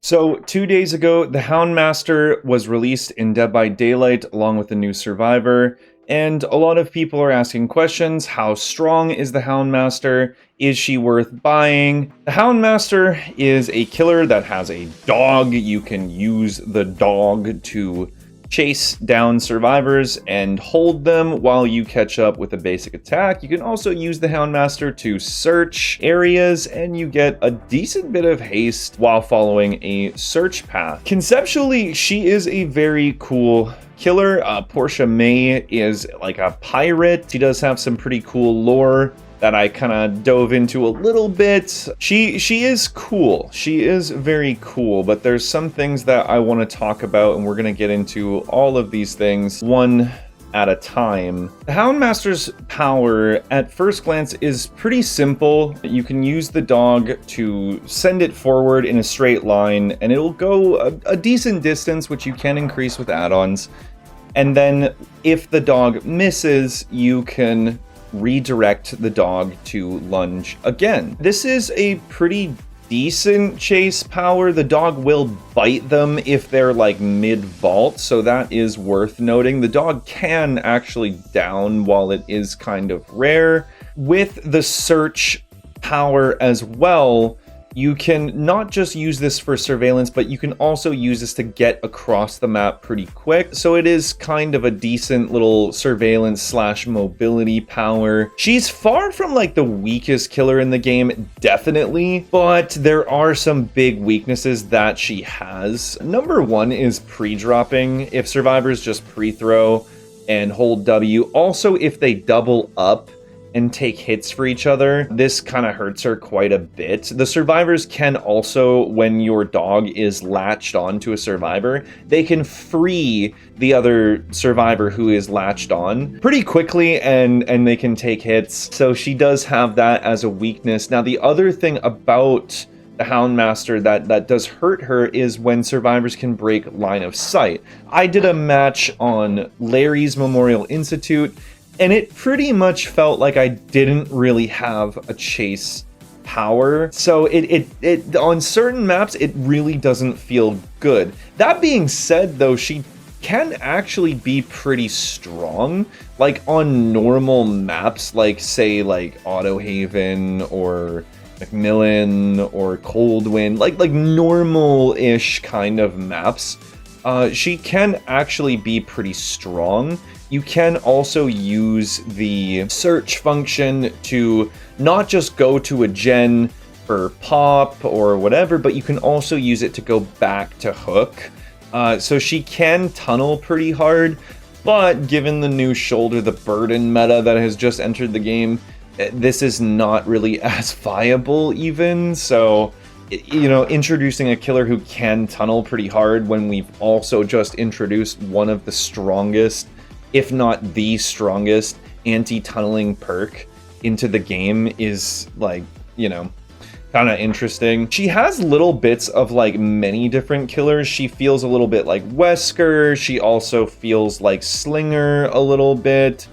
So, 2 days ago, the Houndmaster was released in Dead by Daylight along with the new Survivor, and a lot of people are asking questions. How strong is the Houndmaster? Is she worth buying? The Houndmaster is a killer that has a dog. You can use the dog to chase down survivors and hold them while you catch up with a basic attack. You can also use the Houndmaster to search areas, and you get a decent bit of haste while following a search path. Conceptually, she is a very cool killer. Portia May is like a pirate. She does have some pretty cool lore that I kind of dove into a little bit. She is cool. She is very cool, but there's some things that I want to talk about, and we're going to get into all of these things one at a time. The Houndmaster's power at first glance is pretty simple. You can use the dog to send it forward in a straight line, and it'll go a decent distance, which you can increase with add-ons. And then if the dog misses, you can redirect the dog to lunge again. This is a pretty decent chase power. The dog will bite them if they're like mid-vault, so that is worth noting. The dog can actually down while it is kind of rare. With the search power as well, you can not just use this for surveillance, but you can also use this to get across the map pretty quick. So it is kind of a decent little surveillance slash mobility power. She's far from like the weakest killer in the game, definitely, but there are some big weaknesses that she has. Number one is pre-dropping. If survivors just pre-throw and hold W, also if they double up and take hits for each other, this kind of hurts her quite a bit. The survivors can also, when your dog is latched onto a survivor, they can free the other survivor who is latched on pretty quickly, and they can take hits. So she does have that as a weakness. Now, the other thing about the Houndmaster that does hurt her is when survivors can break line of sight. I did a match on Larry's Memorial Institute, and it pretty much felt like I didn't really have a chase power. So it on certain maps, it really doesn't feel good. That being said, though, she can actually be pretty strong. Like on normal maps, like say like Autohaven or Macmillan or Coldwind, like normal-ish kind of maps, she can actually be pretty strong. You can also use the search function to not just go to a gen for pop or whatever, but you can also use it to go back to hook. So she can tunnel pretty hard, but given the new shoulder the burden meta that has just entered the game, this is not really as viable even. So, you know, introducing a killer who can tunnel pretty hard when we've also just introduced one of the strongest, if not the strongest, anti-tunneling perk into the game is, like, you know, kind of interesting. She has little bits of like many different killers. She feels a little bit like Wesker. She also feels like Slinger a little bit.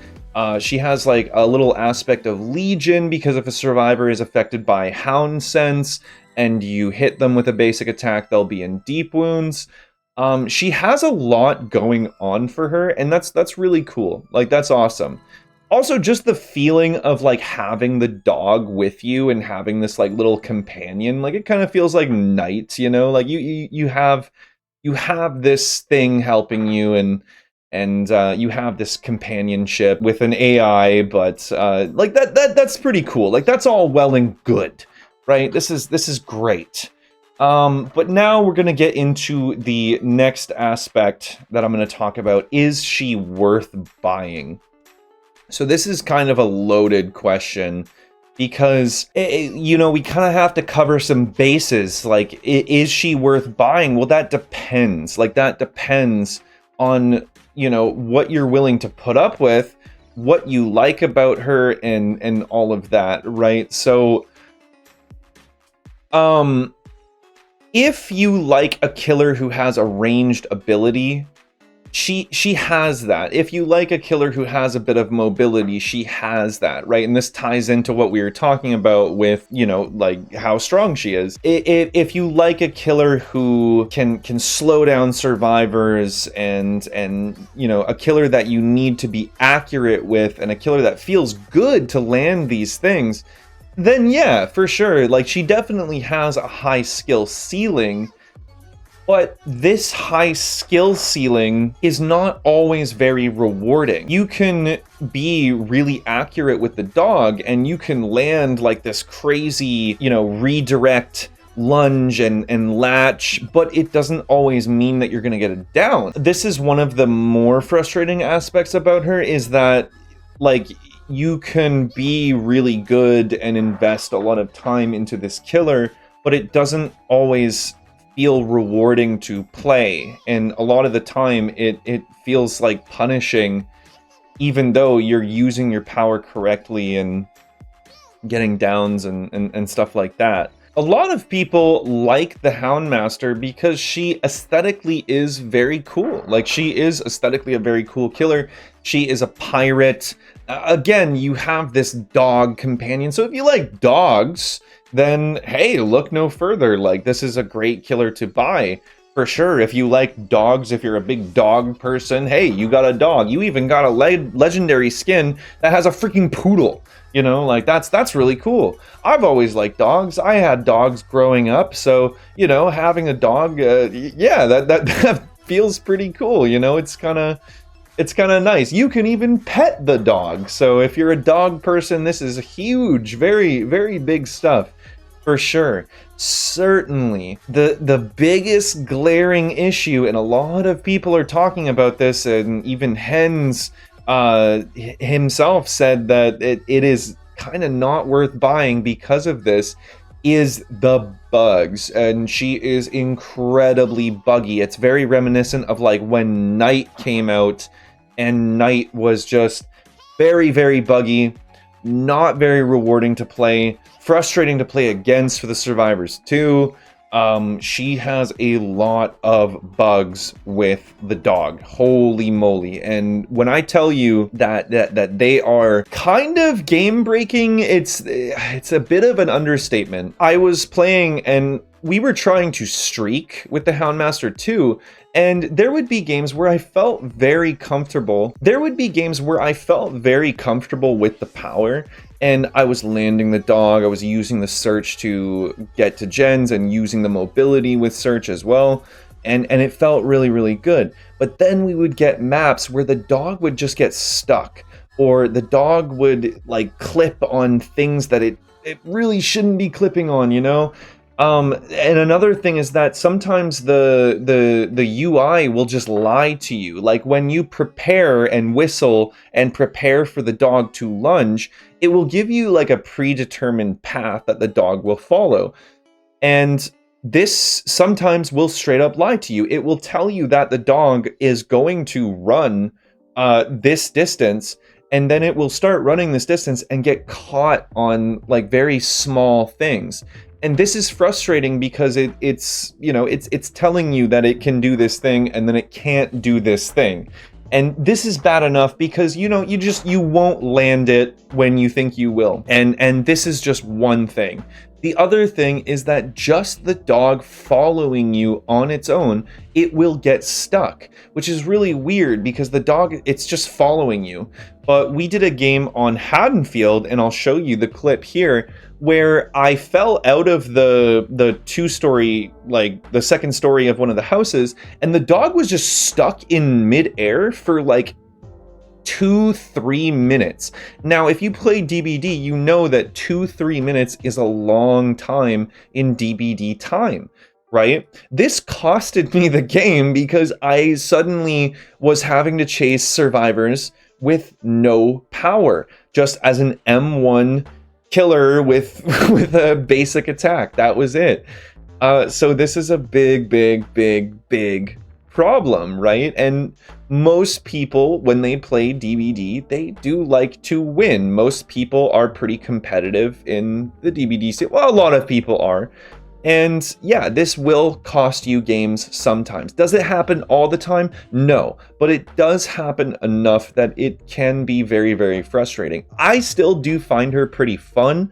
She has like a little aspect of Legion, because if a survivor is affected by Hound Sense and you hit them with a basic attack, they'll be in deep wounds. She has a lot going on for her, and that's really cool. Like, that's awesome. Also, just the feeling of like having the dog with you and having this like little companion, like it kind of feels like Knight, you know, like you have this thing helping you, and you have this companionship with an AI, but like that's pretty cool. Like, that's all well and good, right? This is great. But now we're going to get into the next aspect that I'm going to talk about. Is she worth buying? So this is kind of a loaded question, because, you know, we kind of have to cover some bases. Like, is she worth buying? Well, that depends. Like, that depends on, you know, what you're willing to put up with, what you like about her, and all of that, right? So, if you like a killer who has a ranged ability, she has that. If you like a killer who has a bit of mobility, she has that, right? And this ties into what we were talking about with, you know, like how strong she is. If you like a killer who can slow down survivors, and you know, a killer that you need to be accurate with, and a killer that feels good to land these things, then yeah, for sure, like she definitely has a high skill ceiling. But this high skill ceiling is not always very rewarding. You can be really accurate with the dog, and you can land like this crazy, you know, redirect lunge and latch, but it doesn't always mean that you're going to get it down. This is one of the more frustrating aspects about her, is that, like, you can be really good and invest a lot of time into this killer, but it doesn't always feel rewarding to play, and a lot of the time it feels like punishing, even though you're using your power correctly and getting downs and stuff like that. A lot of people like the Houndmaster because she aesthetically is very cool. Like, she is aesthetically a very cool killer. She is a pirate. Again, you have this dog companion, so if you like dogs, then hey, look no further. Like, this is a great killer to buy for sure. If you like dogs, if you're a big dog person, hey, you got a dog. You even got a legendary skin that has a freaking poodle. You know, like, that's really cool. I've always liked dogs. I had dogs growing up, so, you know, having a dog, yeah, that feels pretty cool. You know, it's kind of nice. You can even pet the dog. So if you're a dog person, this is huge, very, very big stuff for sure. Certainly, the biggest glaring issue, and a lot of people are talking about this, and even Hens himself said that it is kind of not worth buying because of this, is the bugs. And she is incredibly buggy. It's very reminiscent of like when Night came out, and Night was just very, very buggy, not very rewarding to play, frustrating to play against for the survivors too. She has a lot of bugs with the dog. Holy moly. And when I tell you that they are kind of game breaking, it's a bit of an understatement. I was playing and we were trying to streak with the Houndmaster too, and there would be games where I felt very comfortable. There would be games where I felt very comfortable with the power, and I was landing the dog, I was using the search to get to gens, and using the mobility with search as well, and it felt really, really good. But then we would get maps where the dog would just get stuck, or the dog would like clip on things that it really shouldn't be clipping on, you know? And another thing is that sometimes the UI will just lie to you. Like when you prepare and whistle and prepare for the dog to lunge, it will give you like a predetermined path that the dog will follow. And this sometimes will straight up lie to you. It will tell you that the dog is going to run this distance, and then it will start running this distance and get caught on like very small things. And this is frustrating because it's you know, it's telling you that it can do this thing and then it can't do this thing. And this is bad enough because, you know, you won't land it when you think you will. And this is just one thing. The other thing is that just the dog following you on its own, it will get stuck, which is really weird because the dog, it's just following you. But we did a game on Haddonfield, and I'll show you the clip here, where I fell out of the two-story, like the second story of one of the houses, and the dog was just stuck in midair for like 2-3 minutes. Now, if you play DBD, you know that 2-3 minutes is a long time in DBD time, right? This costed me the game because I suddenly was having to chase survivors with no power, just as an M1 killer with a basic attack. That was it. So this is a big problem, right? And most people, when they play DBD, they do like to win. Most people are pretty competitive in the DBD scene. Well, a lot of people are. And yeah, this will cost you games sometimes. Does it happen all the time? No, but it does happen enough that it can be very, very frustrating. I still do find her pretty fun,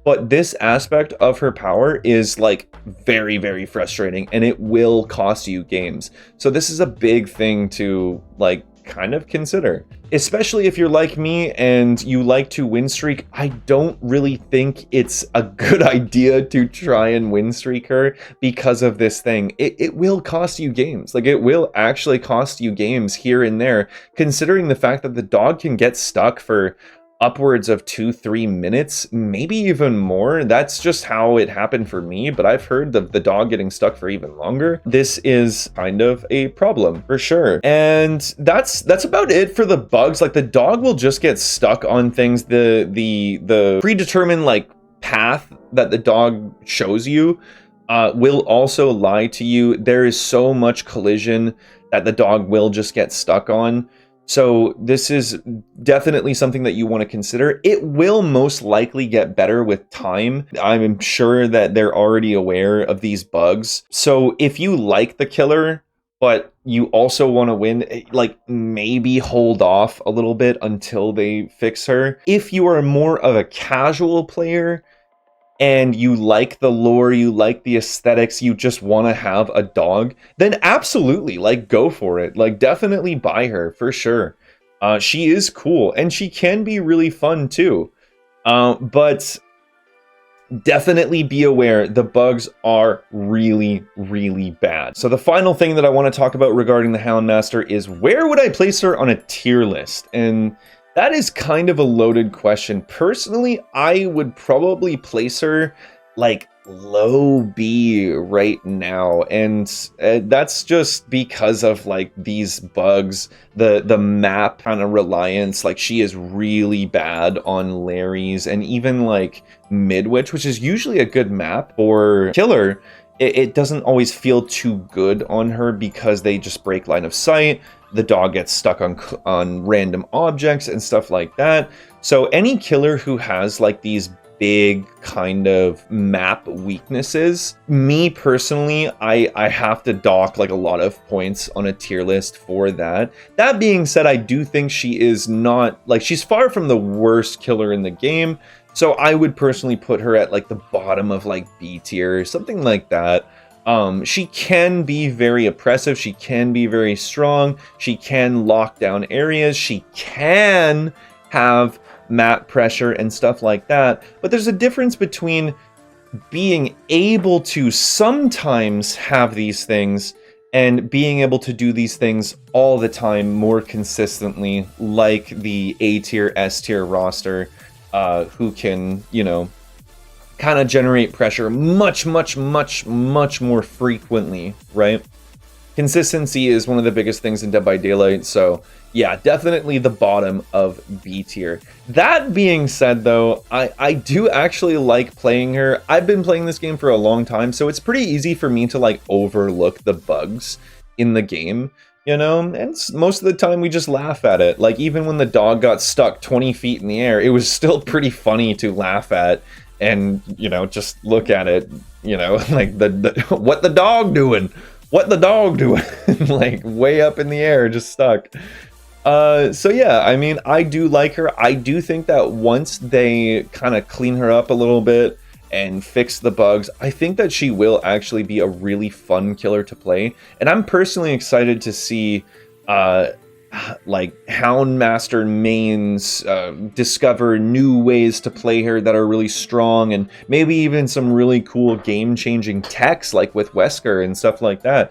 but this aspect of her power is like very, very frustrating, and it will cost you games. So this is a big thing to like kind of consider. Especially if you're like me and you like to win streak, I don't really think it's a good idea to try and win streak her because of this thing. It will cost you games. Like, it will actually cost you games here and there, considering the fact that the dog can get stuck for upwards of 2-3 minutes, maybe even more. That's just how it happened for me, but I've heard of the dog getting stuck for even longer. This is kind of a problem for sure. And that's about it for the bugs. Like, the dog will just get stuck on things. The predetermined like path that the dog shows you will also lie to you. There is so much collision that the dog will just get stuck on. So this is definitely something that you want to consider. It will most likely get better with time. I'm sure that they're already aware of these bugs. So if you like the killer, but you also want to win, like, maybe hold off a little bit until they fix her. If you are more of a casual player, and you like the lore, you like the aesthetics, you just want to have a dog, then absolutely, like, go for it. Like, definitely buy her, for sure. She is cool, and she can be really fun, too. But definitely be aware, the bugs are really, really bad. So the final thing that I want to talk about regarding the Houndmaster is, where would I place her on a tier list? And that is kind of a loaded question. Personally, I would probably place her like low B right now, and that's just because of like these bugs, the map kind of reliance. Like, she is really bad on Larry's and even like Midwich, which is usually a good map for killer. It doesn't always feel too good on her because they just break line of sight. The dog gets stuck on random objects and stuff like that. So any killer who has like these big kind of map weaknesses, me personally, I have to dock like a lot of points on a tier list for that. That being said, I do think she is not, like, she's far from the worst killer in the game. So I would personally put her at like the bottom of like B tier, something like that. She can be very oppressive. She can be very strong. She can lock down areas. She can have map pressure and stuff like that. But there's a difference between being able to sometimes have these things and being able to do these things all the time more consistently, like the A tier, S tier roster, who can, you know, kind of generate pressure much more frequently, right? Consistency is one of the biggest things in Dead by Daylight, so yeah, definitely the bottom of B tier. That being said, though, I do actually like playing her. I've been playing this game for a long time, so it's pretty easy for me to like overlook the bugs in the game, you know? And most of the time we just laugh at it. Like, even when the dog got stuck 20 feet in the air, it was still pretty funny to laugh at. And, you know, just look at it, you know, like the what the dog doing? What the dog doing? Like, way up in the air, just stuck. So yeah, I mean, I do like her. I do think that once they kind of clean her up a little bit and fix the bugs, I think that she will actually be a really fun killer to play. And I'm personally excited to see like Houndmaster mains discover new ways to play her that are really strong, and maybe even some really cool game-changing techs like with Wesker and stuff like that.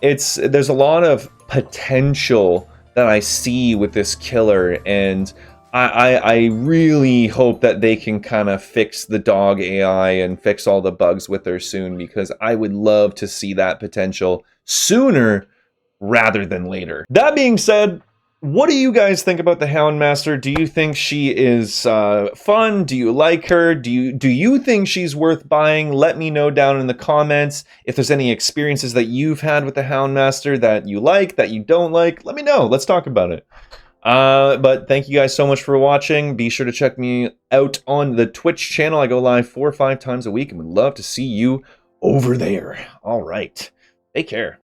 There's a lot of potential that I see with this killer, and I really hope that they can kind of fix the dog AI and fix all the bugs with her soon, because I would love to see that potential sooner rather than later. That being said, what do you guys think about the Houndmaster? Do you think she is fun? Do you like her? Do you think she's worth buying? Let me know down in the comments. If there's any experiences that you've had with the Houndmaster that you like, that you don't like, let me know. Let's talk about it. But thank you guys so much for watching. Be sure to check me out on the Twitch channel. I go live 4 or 5 times a week and would love to see you over there. All right. Take care.